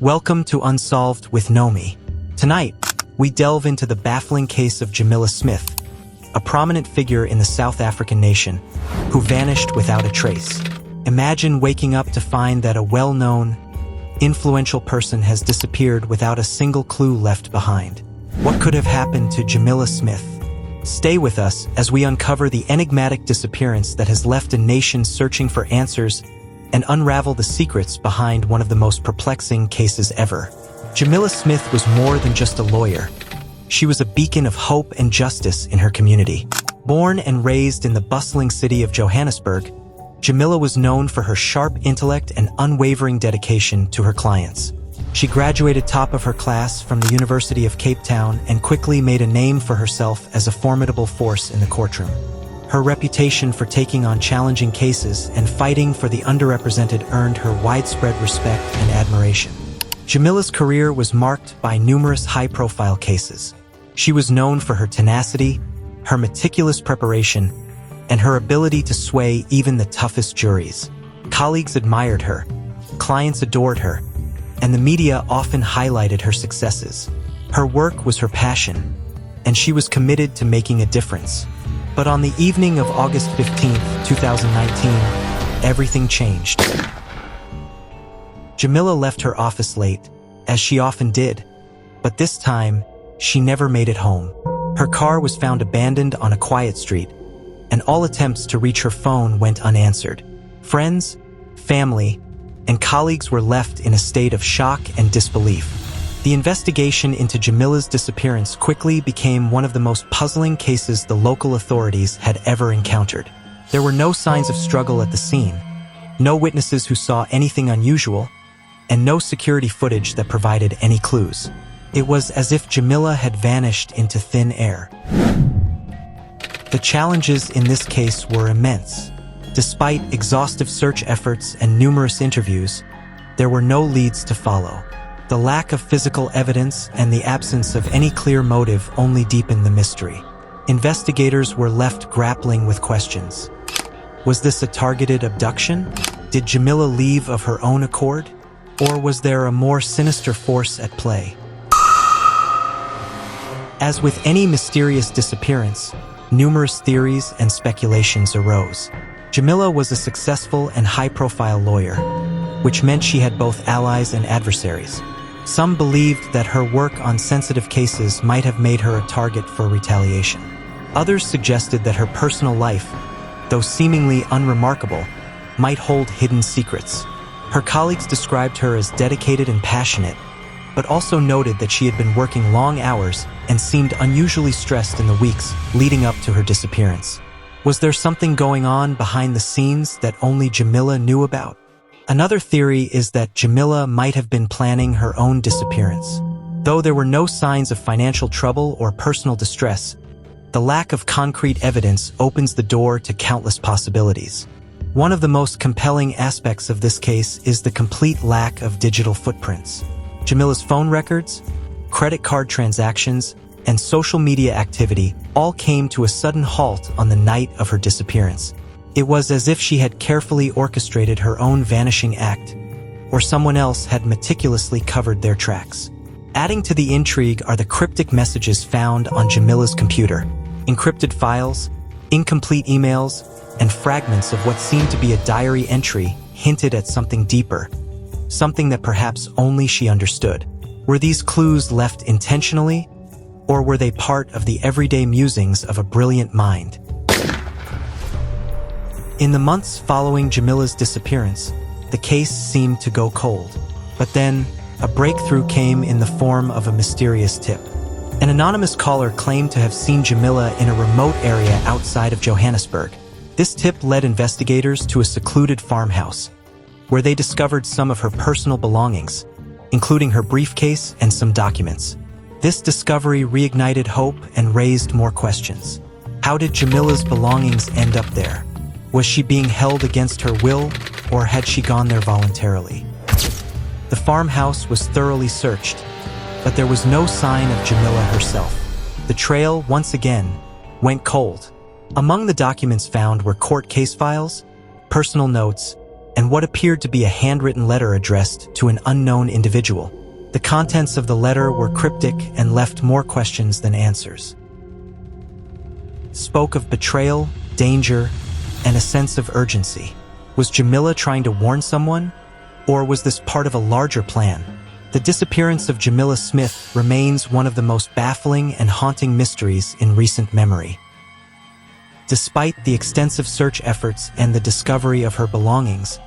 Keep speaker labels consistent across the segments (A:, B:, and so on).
A: Welcome to Unsolved with Nomi. Tonight, we delve into the baffling case of Jamilla Smith, a prominent figure in the South African nation who vanished without a trace. Imagine waking up to find that a well-known, influential person has disappeared without a single clue left behind. What could have happened to Jamilla Smith? Stay with us as we uncover the enigmatic disappearance that has left a nation searching for answers and unravel the secrets behind one of the most perplexing cases ever. Jamilla Smith was more than just a lawyer. She was a beacon of hope and justice in her community. Born and raised in the bustling city of Johannesburg, Jamilla was known for her sharp intellect and unwavering dedication to her clients. She graduated top of her class from the University of Cape Town and quickly made a name for herself as a formidable force in the courtroom. Her reputation for taking on challenging cases and fighting for the underrepresented earned her widespread respect and admiration. Jamilla's career was marked by numerous high-profile cases. She was known for her tenacity, her meticulous preparation, and her ability to sway even the toughest juries. Colleagues admired her, clients adored her, and the media often highlighted her successes. Her work was her passion, and she was committed to making a difference. But on the evening of August 15, 2019, everything changed. Jamilla left her office late, as she often did, but this time, she never made it home. Her car was found abandoned on a quiet street, and all attempts to reach her phone went unanswered. Friends, family, and colleagues were left in a state of shock and disbelief. The investigation into Jamilla's disappearance quickly became one of the most puzzling cases the local authorities had ever encountered. There were no signs of struggle at the scene, no witnesses who saw anything unusual, and no security footage that provided any clues. It was as if Jamilla had vanished into thin air. The challenges in this case were immense. Despite exhaustive search efforts and numerous interviews, there were no leads to follow. The lack of physical evidence and the absence of any clear motive only deepened the mystery. Investigators were left grappling with questions. Was this a targeted abduction? Did Jamilla leave of her own accord? Or was there a more sinister force at play? As with any mysterious disappearance, numerous theories and speculations arose. Jamilla was a successful and high-profile lawyer, which meant she had both allies and adversaries. Some believed that her work on sensitive cases might have made her a target for retaliation. Others suggested that her personal life, though seemingly unremarkable, might hold hidden secrets. Her colleagues described her as dedicated and passionate, but also noted that she had been working long hours and seemed unusually stressed in the weeks leading up to her disappearance. Was there something going on behind the scenes that only Jamilla knew about? Another theory is that Jamilla might have been planning her own disappearance. Though there were no signs of financial trouble or personal distress, the lack of concrete evidence opens the door to countless possibilities. One of the most compelling aspects of this case is the complete lack of digital footprints. Jamilla's phone records, credit card transactions, and social media activity all came to a sudden halt on the night of her disappearance. It was as if she had carefully orchestrated her own vanishing act, or someone else had meticulously covered their tracks. Adding to the intrigue are the cryptic messages found on Jamilla's computer. Encrypted files, incomplete emails, and fragments of what seemed to be a diary entry hinted at something deeper, something that perhaps only she understood. Were these clues left intentionally, or were they part of the everyday musings of a brilliant mind? In the months following Jamilla's disappearance, the case seemed to go cold. But then, a breakthrough came in the form of a mysterious tip. An anonymous caller claimed to have seen Jamilla in a remote area outside of Johannesburg. This tip led investigators to a secluded farmhouse, where they discovered some of her personal belongings, including her briefcase and some documents. This discovery reignited hope and raised more questions. How did Jamilla's belongings end up there? Was she being held against her will, or had she gone there voluntarily? The farmhouse was thoroughly searched, but there was no sign of Jamilla herself. The trail, once again, went cold. Among the documents found were court case files, personal notes, and what appeared to be a handwritten letter addressed to an unknown individual. The contents of the letter were cryptic and left more questions than answers. It spoke of betrayal, danger, and a sense of urgency. Was Jamilla trying to warn someone? Or was this part of a larger plan? The disappearance of Jamilla Smith remains one of the most baffling and haunting mysteries in recent memory. Despite the extensive search efforts and the discovery of her belongings,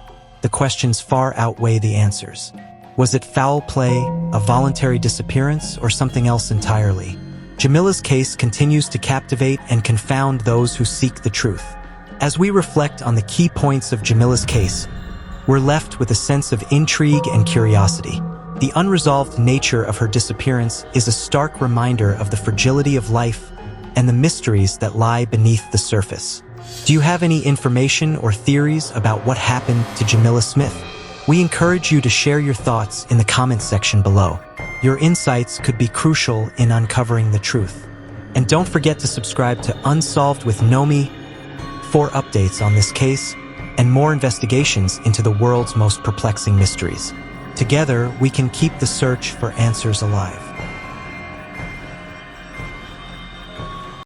A: the questions far outweigh the answers. Was it foul play, a voluntary disappearance, or something else entirely? Jamilla's case continues to captivate and confound those who seek the truth. As we reflect on the key points of Jamilla's case, we're left with a sense of intrigue and curiosity. The unresolved nature of her disappearance is a stark reminder of the fragility of life and the mysteries that lie beneath the surface. Do you have any information or theories about what happened to Jamilla Smith? We encourage you to share your thoughts in the comments section below. Your insights could be crucial in uncovering the truth. And don't forget to subscribe to Unsolved with Nomi for updates on this case and more investigations into the world's most perplexing mysteries. Together, we can keep the search for answers alive.